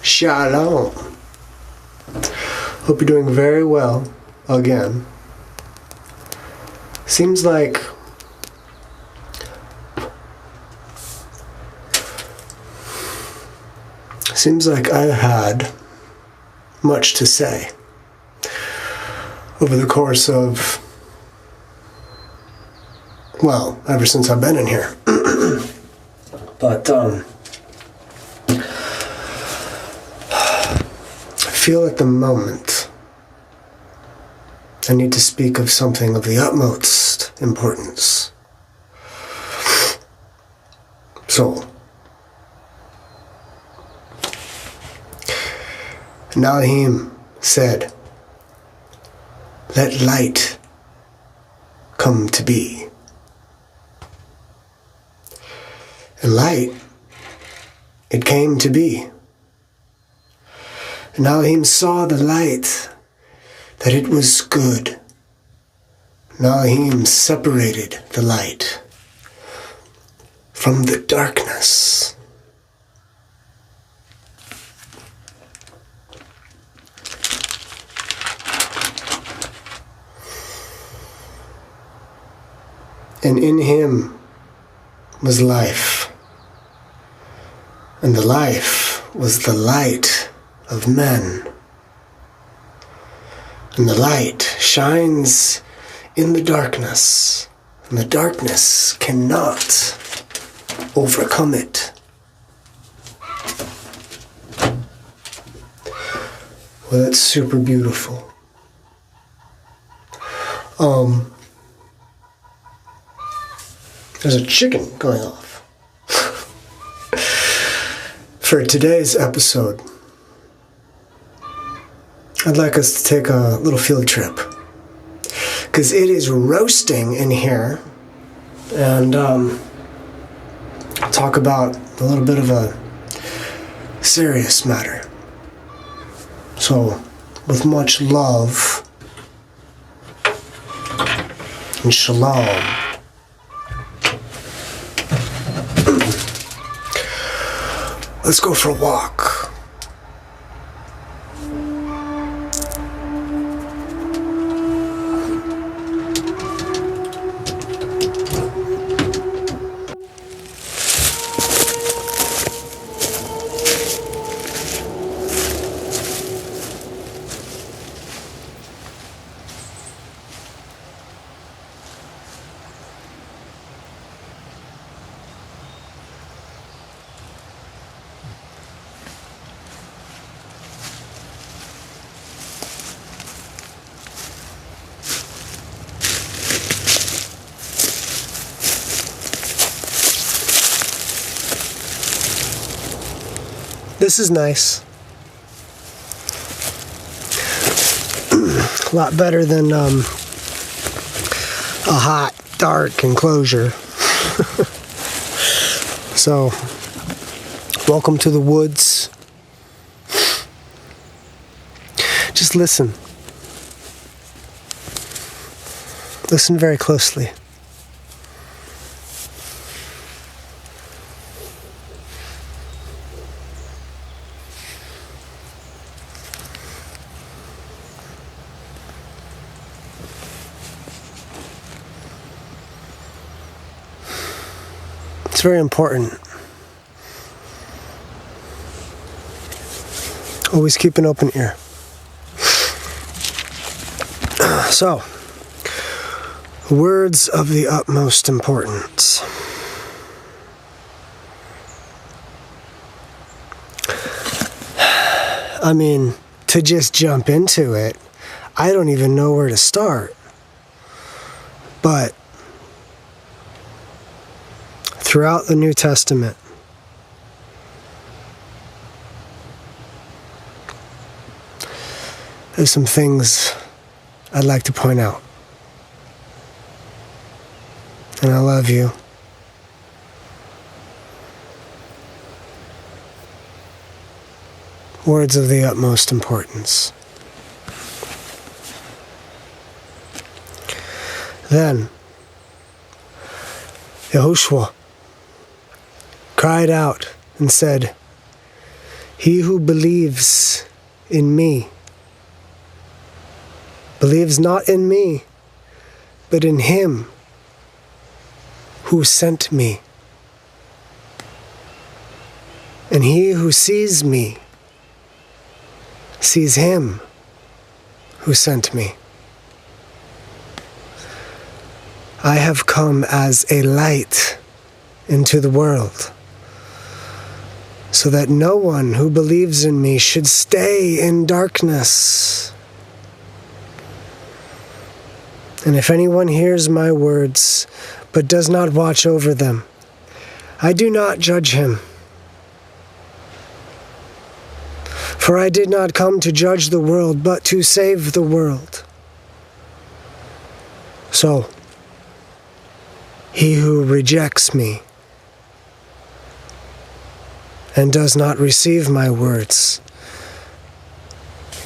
Shalom. Hope you're doing very well again. Seems like I had much to say over the course of, well, ever since I've been in here. But I feel at the moment I need to speak of something of the utmost importance. So, Elohim said, "Let light come to be." And light, it came to be. And Elohim saw the light, that it was good. And Elohim separated the light from the darkness. And in him was life, and the life was the light of men. And the light shines in the darkness, and the darkness cannot overcome it. Well, that's super beautiful. There's a chicken going off. For today's episode, I'd like us to take a little field trip, because it is roasting in here, and talk about a little bit of a serious matter. So, with much love and shalom, let's go for a walk. This is nice. A lot better than a hot, dark enclosure. So, welcome to the woods. Just listen. Listen very closely. It's very important. Always keep an open ear. So, words of the utmost importance. I mean, to just jump into it, I don't even know where to start. But throughout the New Testament, there's some things I'd like to point out. And I love you. Words of the utmost importance. Then, Yahushuoh cried out and said, He who believes in me believes not in me, but in him who sent me. And he who sees me sees him who sent me. I have come as a light into the world, so that no one who believes in me should stay in darkness. And if anyone hears my words, but does not watch over them, I do not judge him. For I did not come to judge the world, but to save the world. So, he who rejects me and does not receive my words,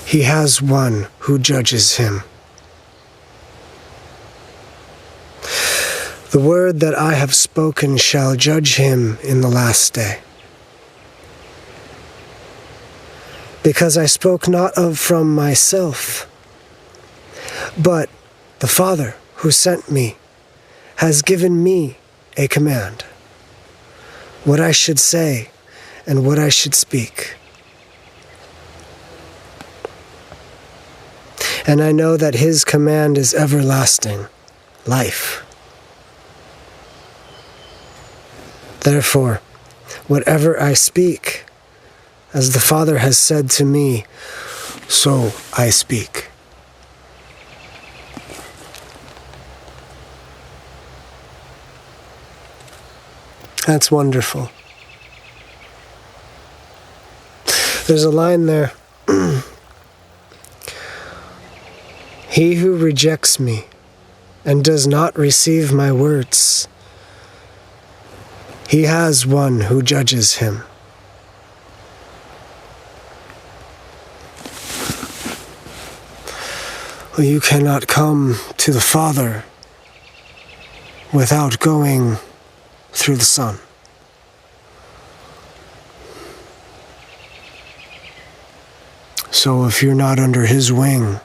he has one who judges him. The word that I have spoken shall judge him in the last day. Because I spoke not from myself, but the Father who sent me has given me a command, what I should say and what I should speak. And I know that his command is everlasting life. Therefore, whatever I speak, as the Father has said to me, so I speak. That's wonderful. There's a line there. He who rejects me and does not receive my words, he has one who judges him. Well, you cannot come to the Father without going through the Son. So if you're not under his wing,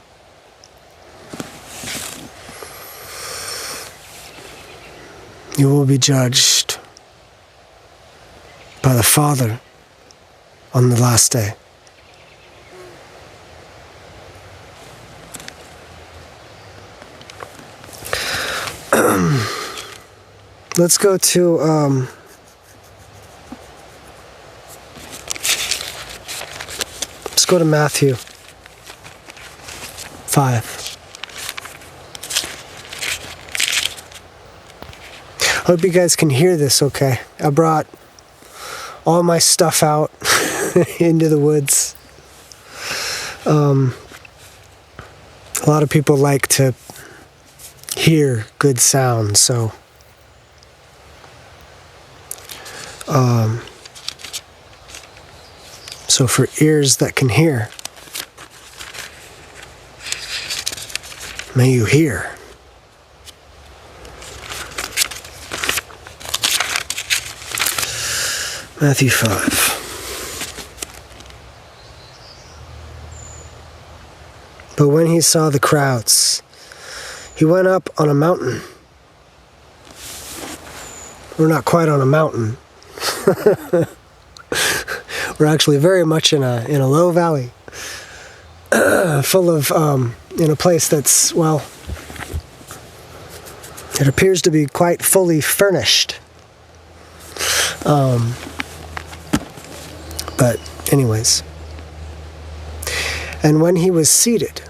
you will be judged by the Father on the last day. Let's go to let's go to Matthew 5. I hope you guys can hear this okay. I brought all my stuff out into the woods. A lot of people like to hear good sound, so for ears that can hear, may you hear. Matthew 5. But when he saw the crowds, he went up on a mountain. We're not quite on a mountain. We're actually very much in a low valley, full of in a place that's, well, it appears to be quite fully furnished. But anyways, and when he was seated,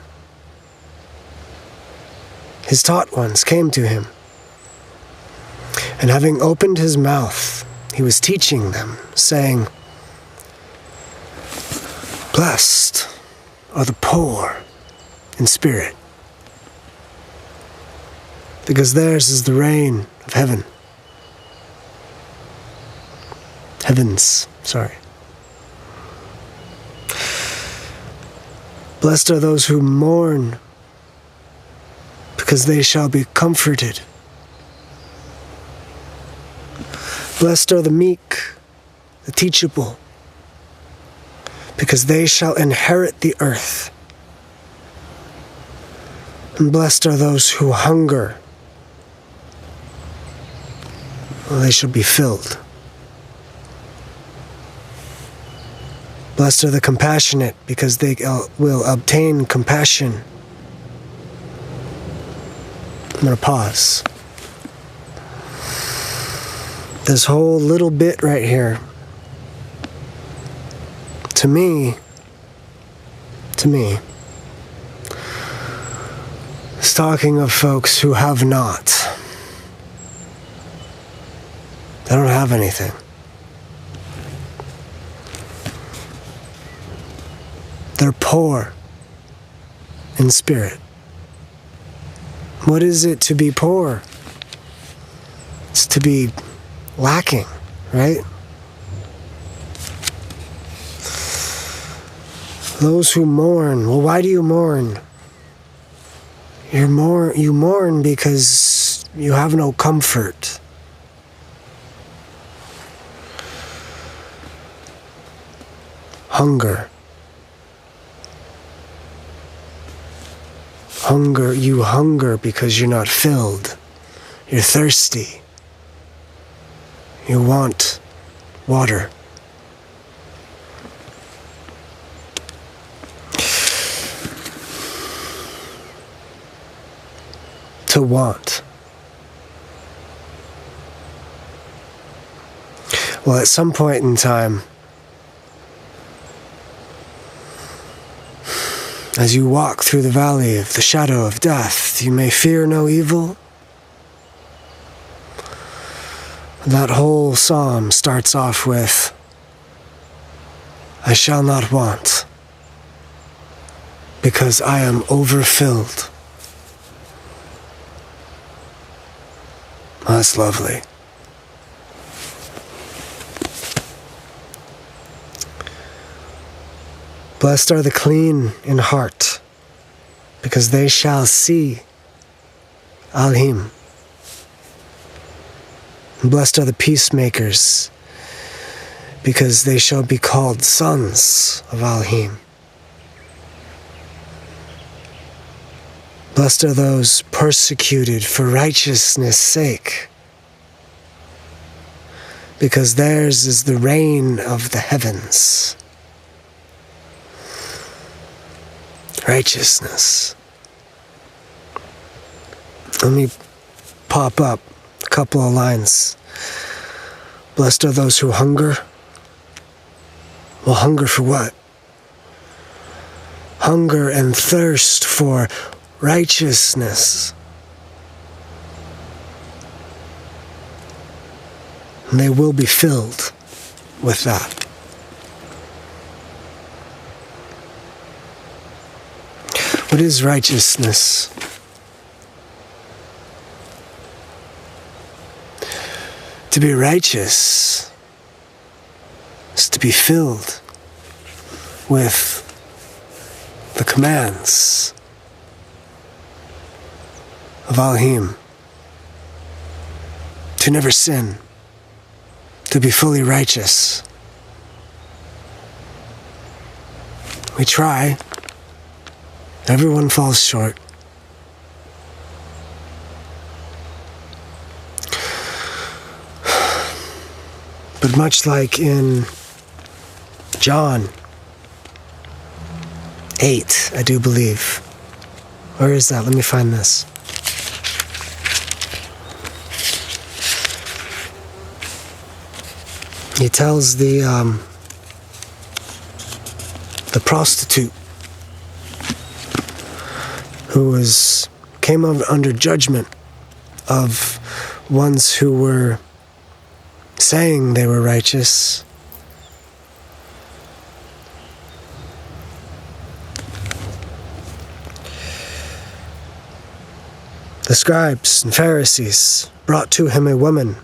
his taught ones came to him, and having opened his mouth, he was teaching them, saying, Blessed are the poor in spirit, because theirs is the reign of heaven. Heavens, sorry. Blessed are those who mourn, because they shall be comforted. Blessed are the meek, the teachable, because they shall inherit the earth. And blessed are those who hunger, for they shall be filled. Blessed are the compassionate, because they will obtain compassion. I'm going to pause. This whole little bit right here, to me, it's talking of folks who have not. They don't have anything. They're poor in spirit. What is it to be poor? It's to be lacking, right? Those who mourn. Well, why do you mourn? You mourn because you have no comfort. Hunger. You hunger because you're not filled. You're thirsty. You want water. To want. Well, at some point in time, as you walk through the valley of the shadow of death, you may fear no evil. That whole psalm starts off with, I shall not want, because I am overfilled. Oh, that's lovely. Blessed are the clean in heart, because they shall see Elohim. And blessed are the peacemakers, because they shall be called sons of Elohim. Blessed are those persecuted for righteousness' sake, because theirs is the reign of the heavens. Righteousness. Let me pop up a couple of lines. Blessed are those who hunger. Well, hunger for what? Hunger and thirst for righteousness. And they will be filled with that. What is righteousness? To be righteous is to be filled with the commands of Elohim. To never sin. To be fully righteous. We try. Everyone falls short. But much like in John 8, I do believe. Where is that? Let me find this. He tells the prostitute who came under judgment of ones who were saying they were righteous. The scribes and Pharisees brought to him a woman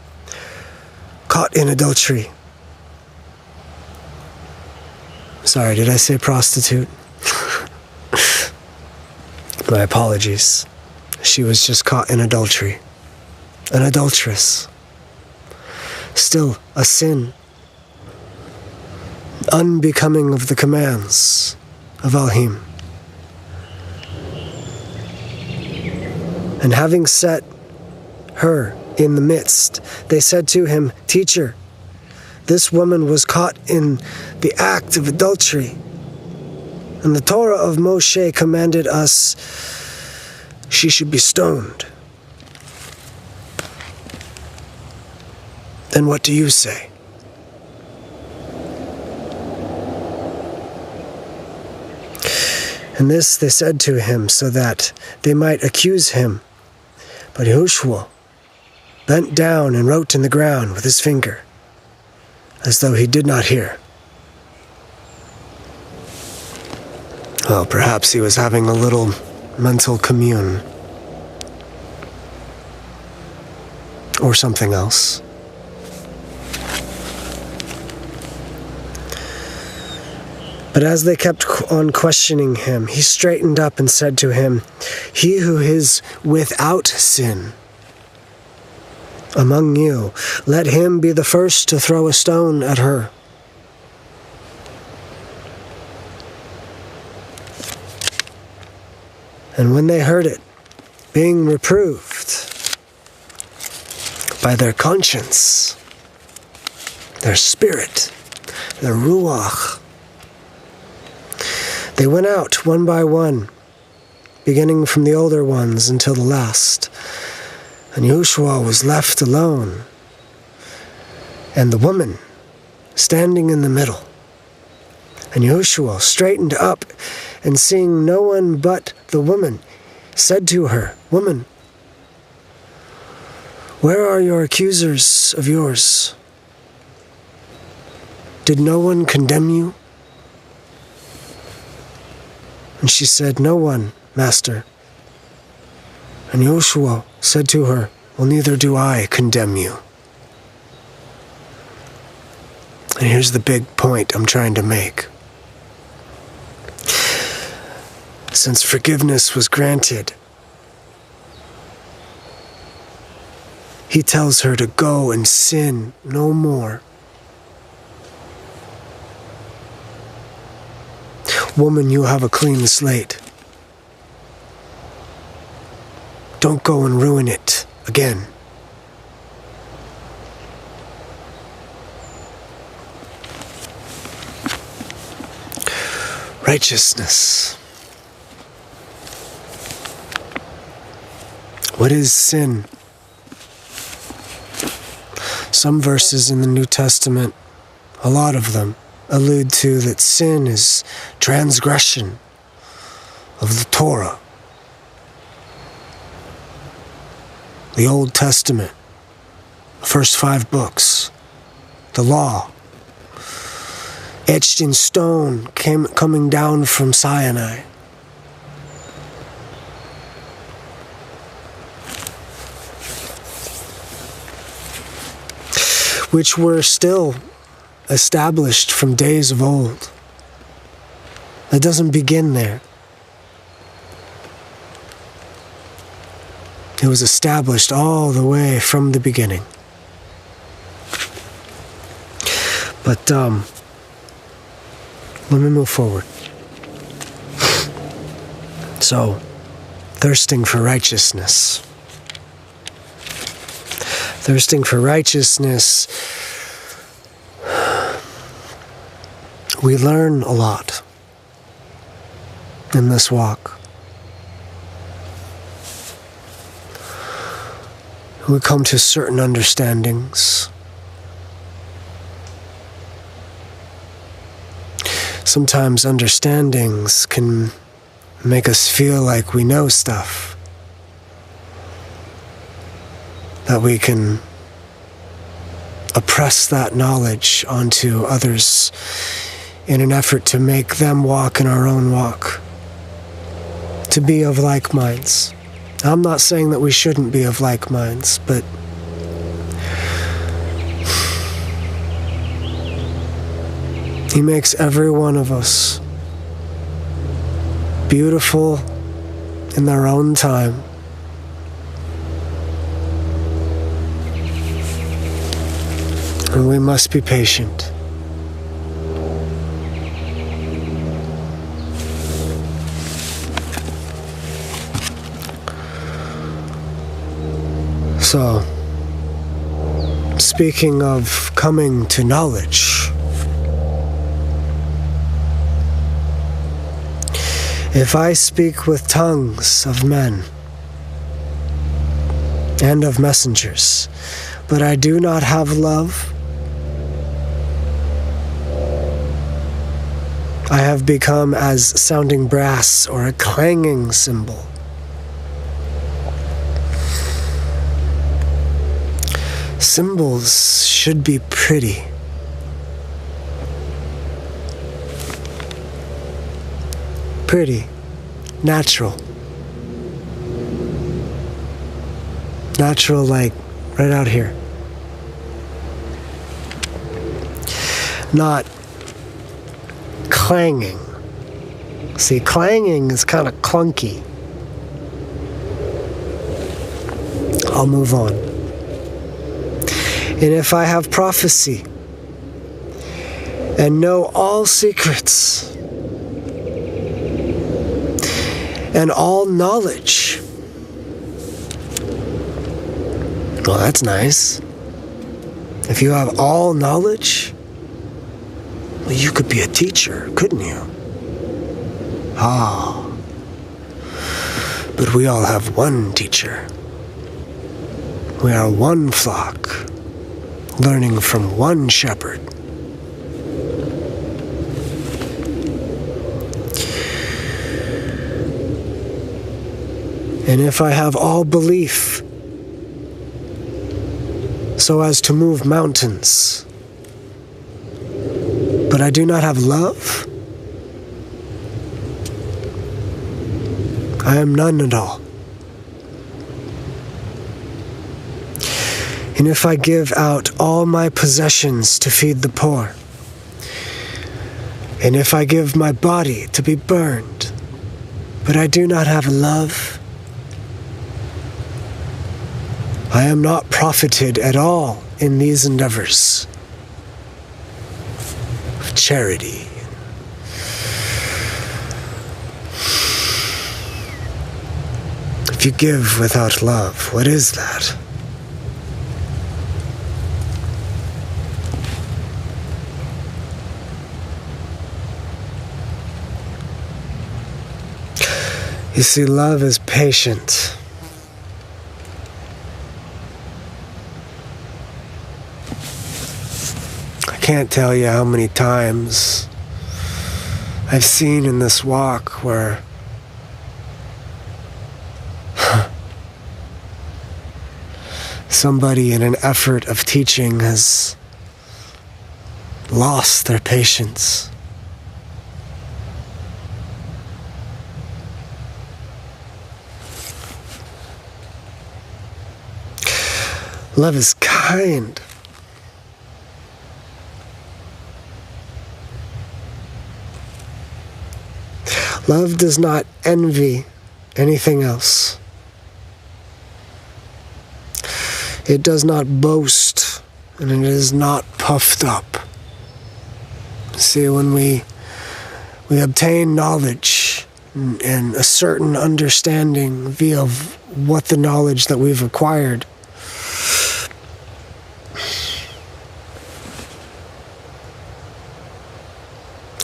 caught in adultery. Sorry, did I say prostitute? My apologies. She was just caught in adultery. An adulteress. Still a sin. unbecoming of the commands of Elohim. And having set her in the midst, they said to him, Teacher, this woman was caught in the act of adultery, and the Torah of Moshe commanded us she should be stoned. Then what do you say? And this they said to him so that they might accuse him. But Yahushuoh bent down and wrote in the ground with his finger, as though he did not hear. Well, perhaps he was having a little mental commune. Or something else. But as they kept on questioning him, he straightened up and said to him, He who is without sin among you, let him be the first to throw a stone at her. And when they heard it, being reproved by their conscience, their spirit, their ruach, they went out one by one, beginning from the older ones until the last. And Yahushuoh was left alone, and the woman standing in the middle. And Yahushuoh straightened up, and seeing no one but the woman, said to her, Woman, where are your accusers of yours? Did no one condemn you? And she said, No one, Master. And Yahushuoh said to her, Well, neither do I condemn you. And here's the big point I'm trying to make. Since forgiveness was granted, he tells her to go and sin no more. Woman, you have a clean slate. Don't go and ruin it again. Righteousness. What is sin? Some verses in the New Testament, a lot of them, allude to that sin is transgression of the Torah. The Old Testament, the first 5 books, the law, etched in stone, coming down from Sinai. Which were still established from days of old. It doesn't begin there. It was established all the way from the beginning. But let me move forward. So, thirsting for righteousness. Thirsting for righteousness, we learn a lot in this walk. We come to certain understandings. Sometimes understandings can make us feel like we know stuff, that we can oppress that knowledge onto others in an effort to make them walk in our own walk, to be of like minds. I'm not saying that we shouldn't be of like minds, but He makes every one of us beautiful in their own time. And we must be patient. So, speaking of coming to knowledge, if I speak with tongues of men and of messengers, but I do not have love, I have become as sounding brass or a clanging cymbal. Cymbals should be pretty. Pretty. Natural. Natural, like right out here. Not clanging. See, clanging is kind of clunky. I'll move on. And if I have prophecy and know all secrets and all knowledge, well, that's nice. If you have all knowledge, well, you could be a teacher, couldn't you? Ah. But we all have one teacher. We are one flock, learning from one shepherd. And if I have all belief, so as to move mountains, but I do not have love, I am none at all. And if I give out all my possessions to feed the poor, and if I give my body to be burned, but I do not have love, I am not profited at all in these endeavors of charity. If you give without love, what is that? You see, love is patient. I can't tell you how many times I've seen in this walk where somebody in an effort of teaching has lost their patience. Love is kind. Love does not envy anything else. It does not boast, and it is not puffed up. See, when we obtain knowledge and a certain understanding via what the knowledge that we've acquired,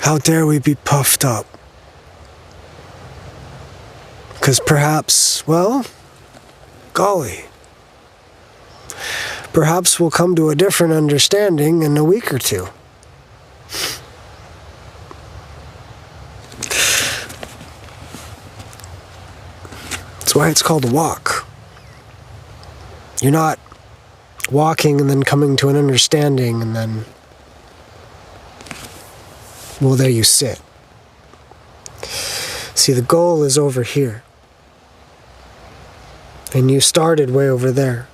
how dare we be puffed up? Because perhaps, well, golly, perhaps we'll come to a different understanding in a week or two. That's why it's called a walk. You're not walking and then coming to an understanding and then, well, there you sit. See, the goal is over here. And you started way over there.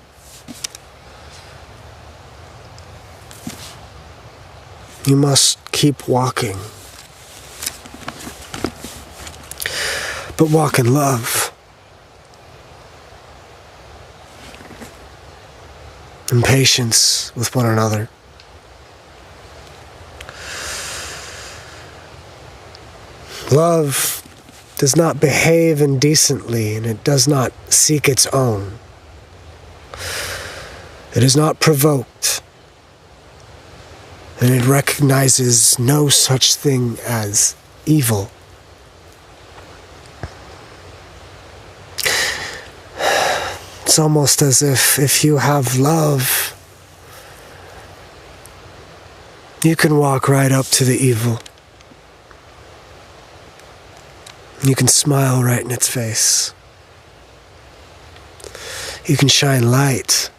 You must keep walking. But walk in love. And patience with one another. Love does not behave indecently, and it does not seek its own. It is not provoked, and it recognizes no such thing as evil. It's almost as if you have love, you can walk right up to the evil. You can smile right in its face. You can shine light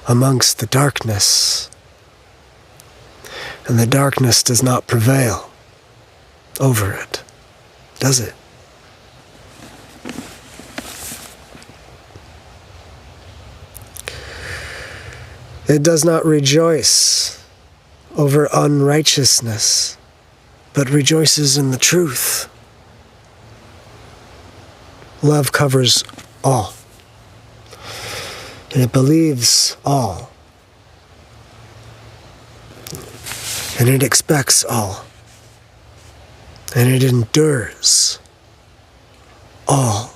amongst the darkness, and the darkness does not prevail over it, does it? It does not rejoice over unrighteousness, but rejoices in the truth. Love covers all, and it believes all, and it expects all, and it endures all.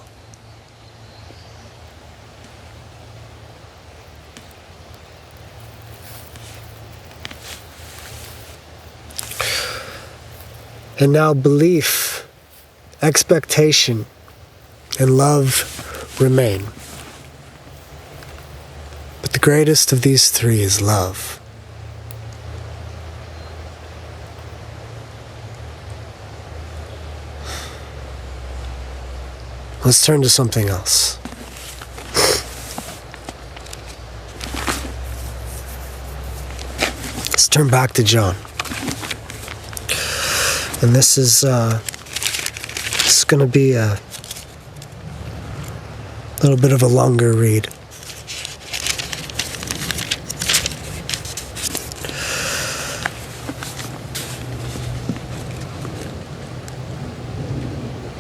And now belief, expectation, and love remain. But the greatest of these three is love. Let's turn to something else. Let's turn back to John. And this is going to be a little bit of a longer read.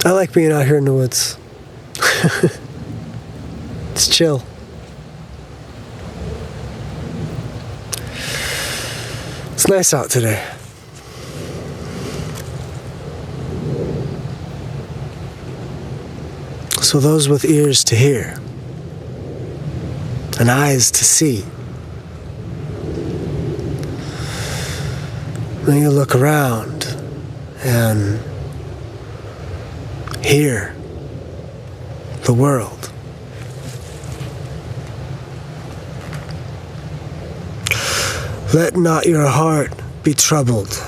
I like being out here in the woods. It's chill. It's nice out today. So those with ears to hear and eyes to see, when you look around and hear the world, let not your heart be troubled.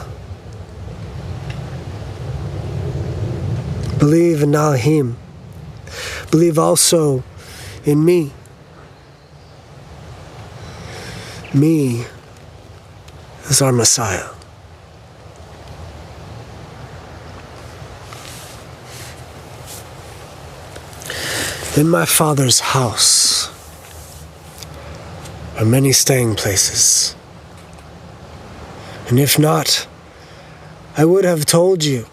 Believe in Elohim. Believe also in me. Me is our Messiah. In my Father's house are many staying places. And if not, I would have told you.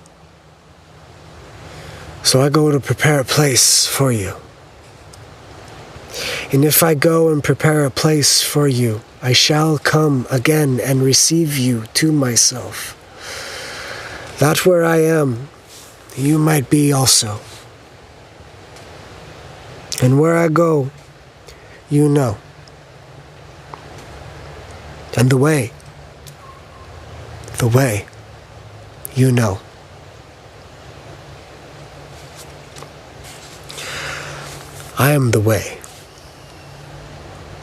So I go to prepare a place for you. And if I go and prepare a place for you, I shall come again and receive you to myself, that where I am, you might be also. And where I go, you know. And the way, you know. I am the way,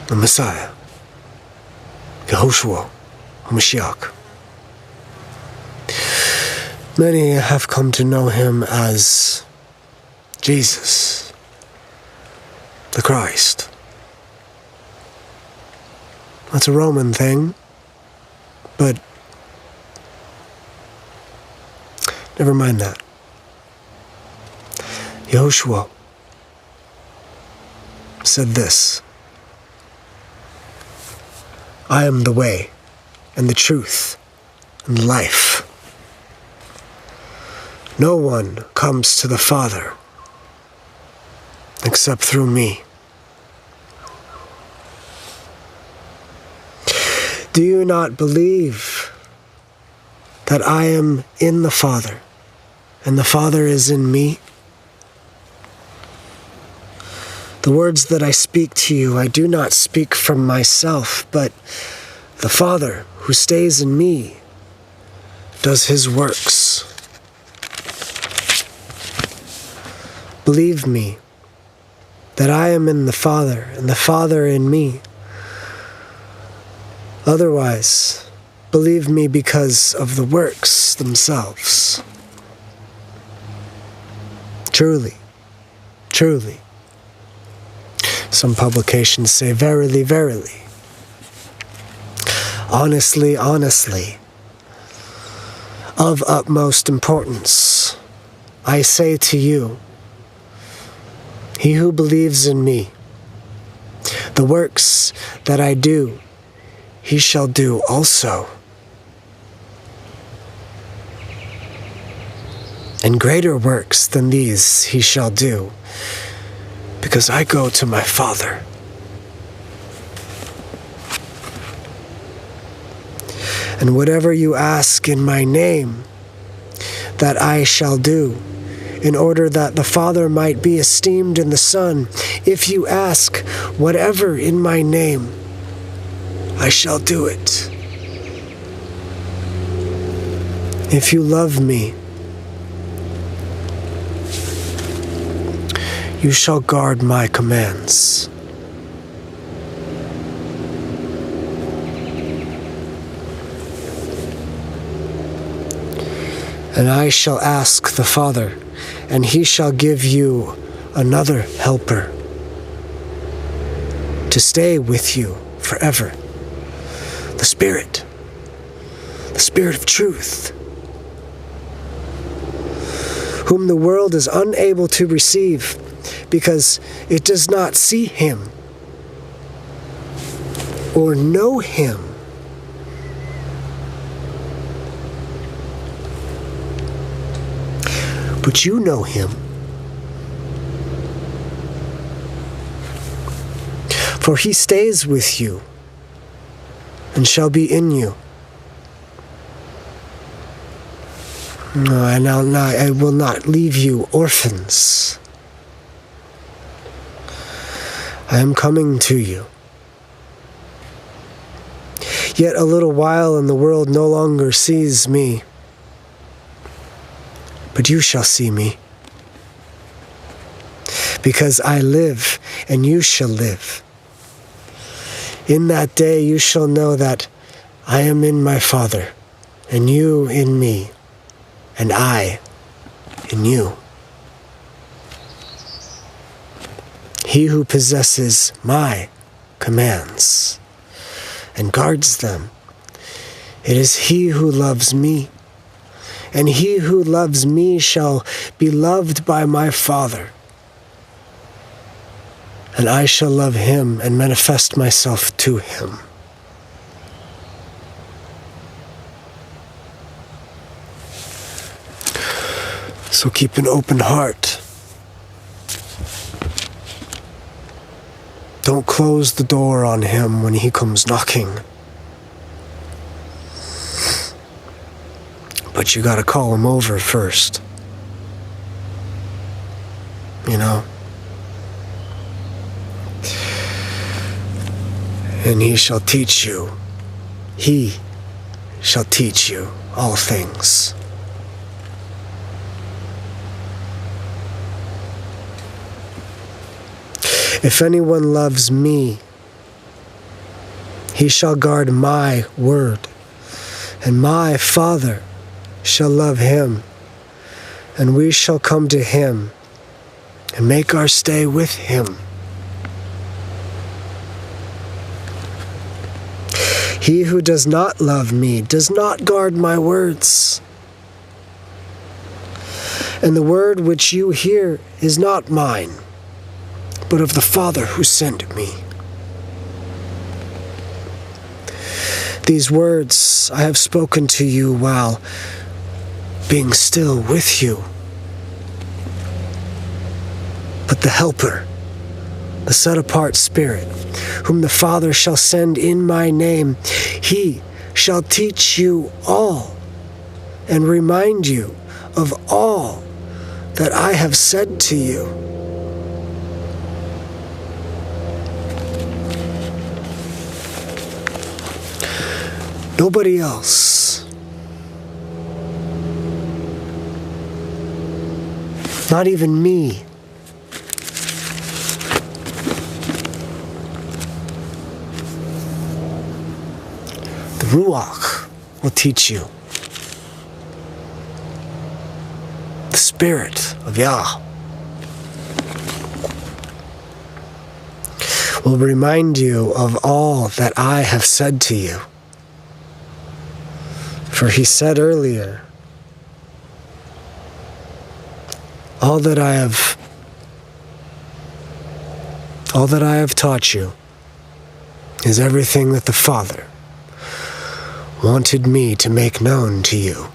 the Messiah, Yahushuoh Ha'Mashiach. Many have come to know him as Jesus, the Christ. That's a Roman thing, but never mind that. Yahushuoh said this: I am the way and the truth and the life. No one comes to the Father except through me. Do you not believe that I am in the Father and the Father is in me? The words that I speak to you, I do not speak from myself, but the Father who stays in me does his works. Believe me that I am in the Father, and the Father in me. Otherwise, believe me because of the works themselves. Truly, truly. Some publications say verily, verily. Honestly, honestly. Of utmost importance, I say to you, he who believes in me, the works that I do, he shall do also. And greater works than these he shall do, because I go to my Father. And whatever you ask in my name, that I shall do, in order that the Father might be esteemed in the Son. If you ask whatever in my name, I shall do it. If you love me, you shall guard my commands. And I shall ask the Father, and he shall give you another helper to stay with you forever. The Spirit of truth, whom the world is unable to receive because it does not see him or know him. But you know him, for he stays with you and shall be in you. I will not leave you orphans. I am coming to you. Yet a little while and the world no longer sees me. But you shall see me, because I live, and you shall live. In that day you shall know that I am in my Father, and you in me, and I in you. He who possesses my commands and guards them, it is he who loves me. And he who loves me shall be loved by my Father. And I shall love him and manifest myself to him. So keep an open heart. Don't close the door on him when he comes knocking. But you gotta call him over first. You know? And he shall teach you. He shall teach you all things. If anyone loves me, he shall guard my word, and my Father shall love him, and we shall come to him and make our stay with him. He who does not love me does not guard my words. And the word which you hear is not mine, but of the Father who sent me. These words I have spoken to you while being still with you. But the Helper, the set-apart Spirit, whom the Father shall send in my name, he shall teach you all and remind you of all that I have said to you. Nobody else. Not even me. The Ruach will teach you. The Spirit of Yah will remind you of all that I have said to you. For he said earlier, all that I have taught you is everything that the Father wanted me to make known to you.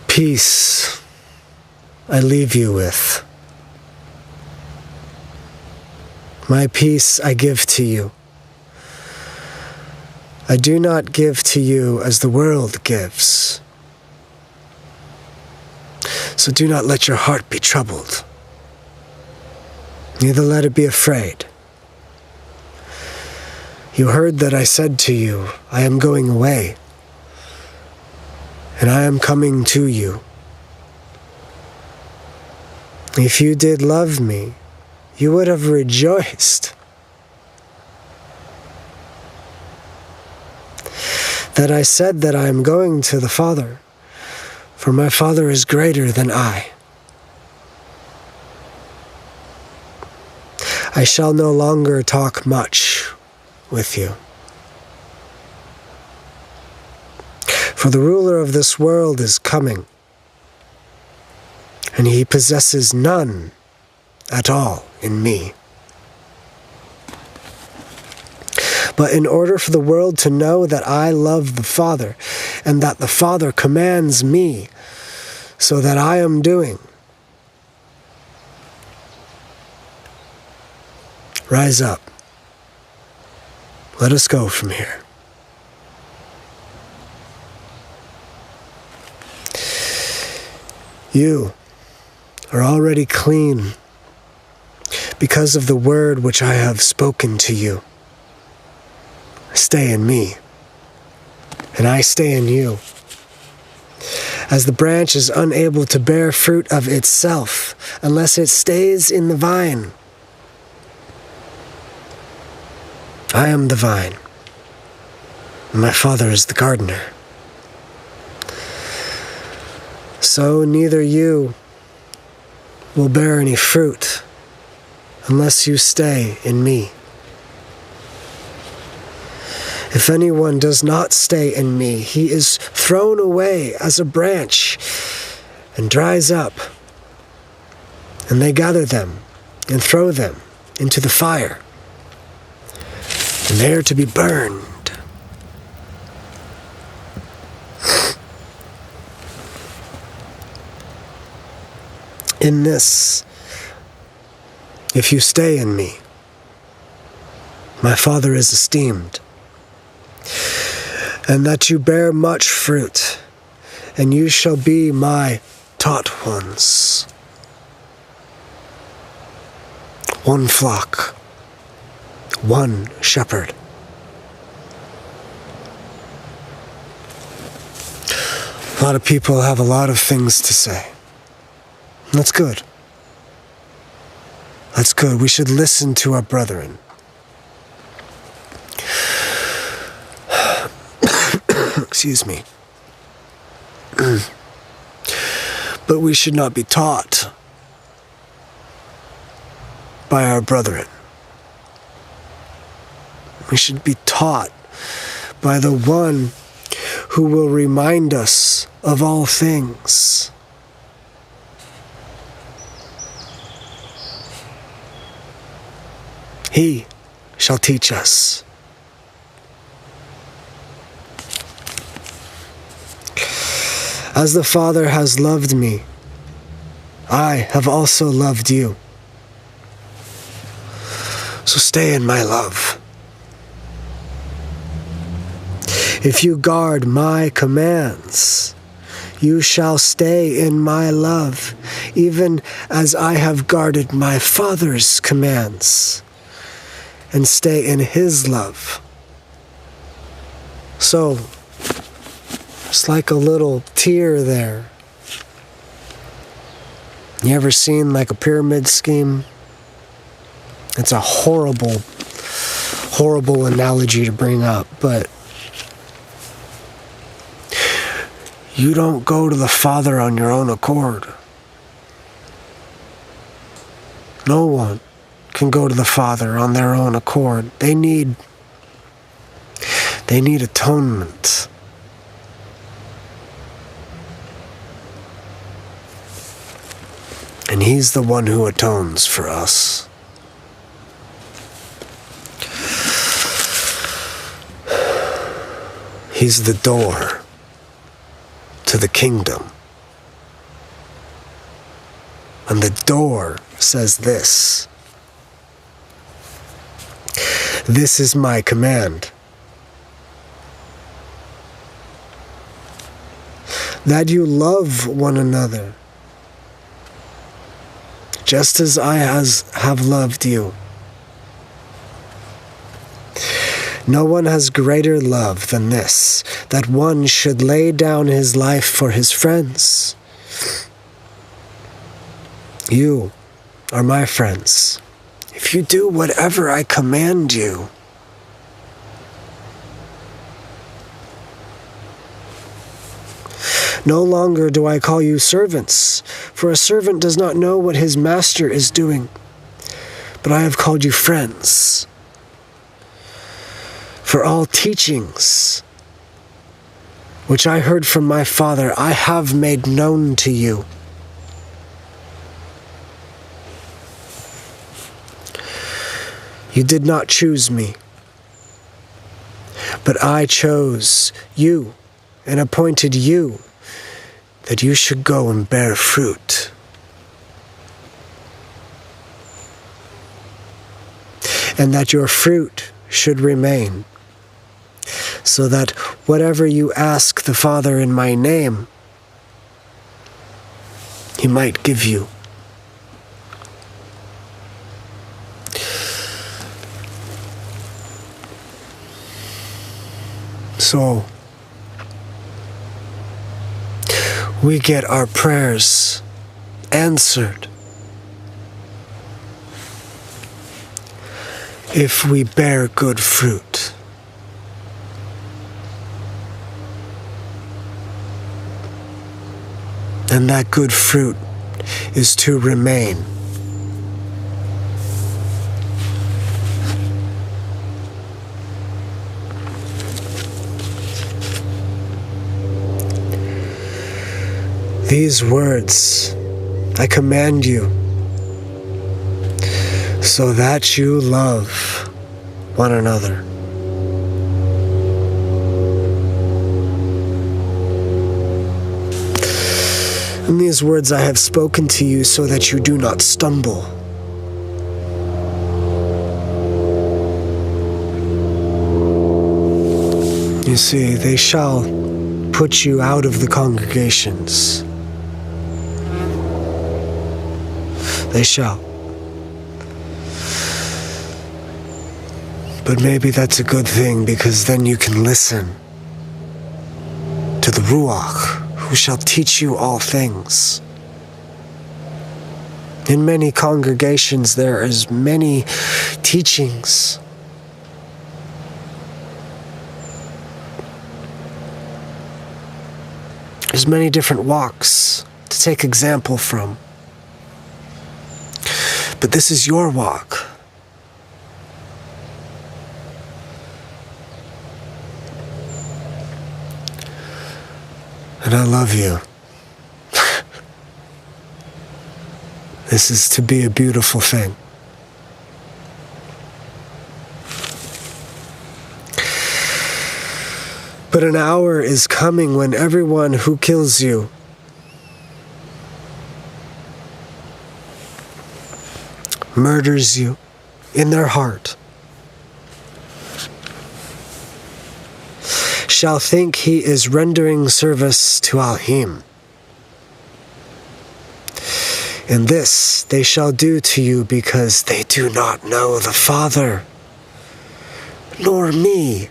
Peace I leave you with. My peace I give to you. I do not give to you as the world gives. So do not let your heart be troubled, neither let it be afraid. You heard that I said to you, I am going away, and I am coming to you. If you did love me, you would have rejoiced that I said that I am going to the Father, for my Father is greater than I. I shall no longer talk much with you. For the ruler of this world is coming, and he possesses none at all in me. But in order for the world to know that I love the Father, and that the Father commands me, so that I am doing, rise up. Let us go from here. You are already clean because of the word which I have spoken to you. Stay in me, and I stay in you. As the branch is unable to bear fruit of itself unless it stays in the vine, I am the vine, and my Father is the gardener. So neither you will bear any fruit unless you stay in me. If anyone does not stay in me, he is thrown away as a branch and dries up. And they gather them and throw them into the fire, and they are to be burned. In this, if you stay in me, my Father is esteemed, and that you bear much fruit, and you shall be my taught ones. One flock, one shepherd. A lot of people have a lot of things to say. That's good. That's good. We should listen to our brethren. Excuse me. But we should not be taught by our brethren. We should be taught by the one who will remind us of all things. He shall teach us. As the Father has loved me, I have also loved you. So stay in my love. If you guard my commands, You shall stay in my love, even as I have guarded my Father's commands, and stay in his love. So, it's like a little tier there. You ever seen like a pyramid scheme? It's a horrible analogy to bring up, but you don't go to the Father on your own accord. No one can go to the Father on their own accord. They need atonement. And he's the one who atones for us. He's the door to the kingdom. And the door says this: "This is my command, that you love one another, just as I have loved you. No one has greater love than this, that one should lay down his life for his friends. You are my friends, if you do whatever I command you." No longer do I call you servants, for a servant does not know what his master is doing, but I have called you friends. For all teachings which I heard from my Father, I have made known to you. You did not choose me, but I chose you and appointed you that you should go and bear fruit, and that your fruit should remain, so that whatever you ask the Father in my name, he might give you. So, we get our prayers answered if we bear good fruit. And that good fruit is to remain. These words I command you, so that you love one another. And these words I have spoken to you so that you do not stumble. You see, they shall put you out of the congregations. They shall. But maybe that's a good thing, because then you can listen to the Ruach, who shall teach you all things. In many congregations there is many teachings. There's many different walks to take example from. But this is your walk. And I love you. This is to be a beautiful thing. But an hour is coming when everyone who kills you murders you in their heart shall think he is rendering service to Elohim. And this they shall do to you because they do not know the Father, nor me.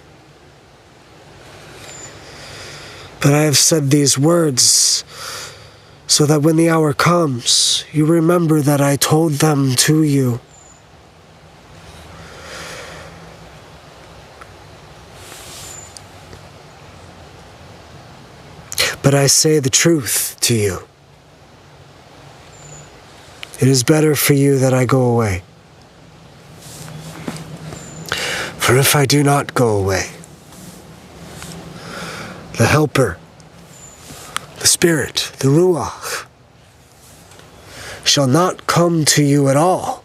But I have said these words so that when the hour comes, you remember that I told them to you. But I say the truth to you. It is better for you that I go away. For if I do not go away, the Helper, the Spirit, the Ruach, shall not come to you at all.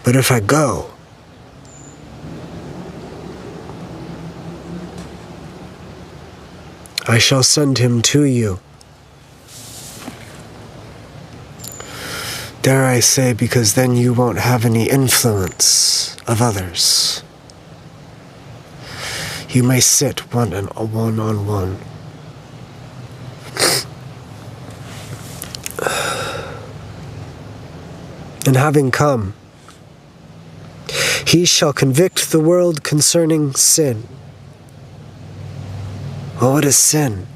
But if I go, I shall send him to you. Dare I say, because then you won't have any influence of others. You may sit one-on-one. And having come, he shall convict the world concerning sin. Well, what is sin?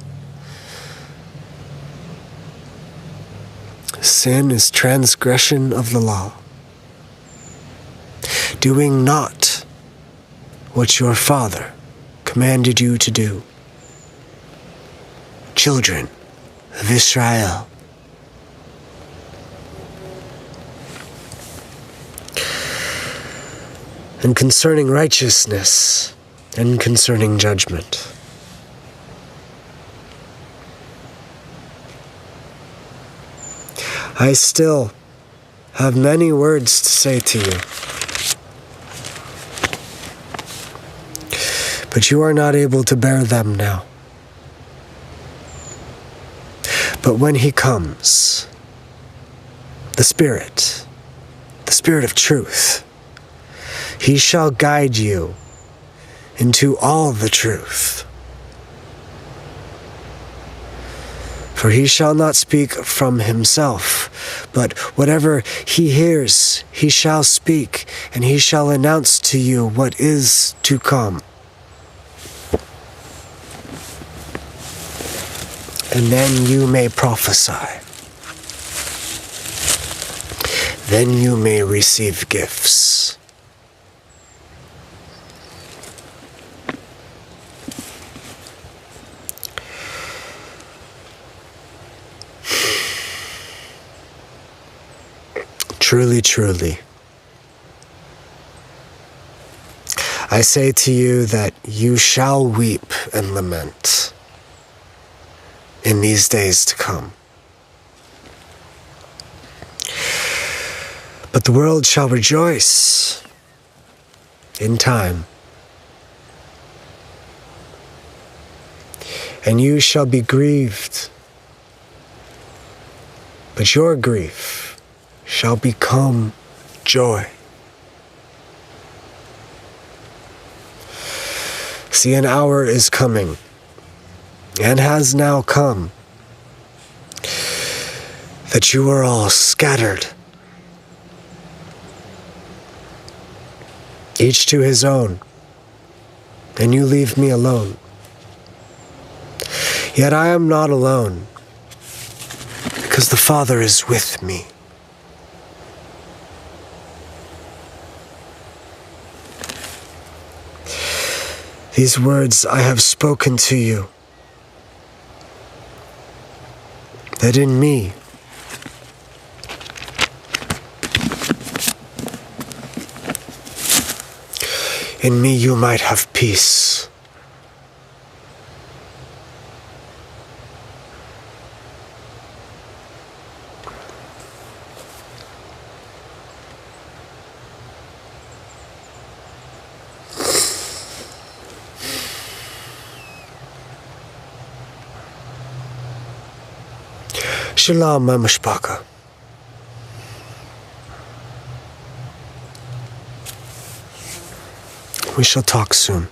Sin is transgression of the law, doing not what your Father commanded you to do. Children of Israel. And concerning righteousness and concerning judgment. I still have many words to say to you, but you are not able to bear them now. But when he comes, the Spirit of truth, he shall guide you into all the truth. For he shall not speak from himself, but whatever he hears, he shall speak, and he shall announce to you what is to come. And then you may prophesy. Then you may receive gifts. Truly, truly, I say to you that you shall weep and lament in these days to come. But the world shall rejoice in time, and you shall be grieved, but your grief shall become joy. See, an hour is coming, and has now come, that you are all scattered, each to his own, and you leave me alone. Yet I am not alone, because the Father is with me. These words I have spoken to you, that in me you might have peace. Shalom, my Myshpacha. We shall talk soon.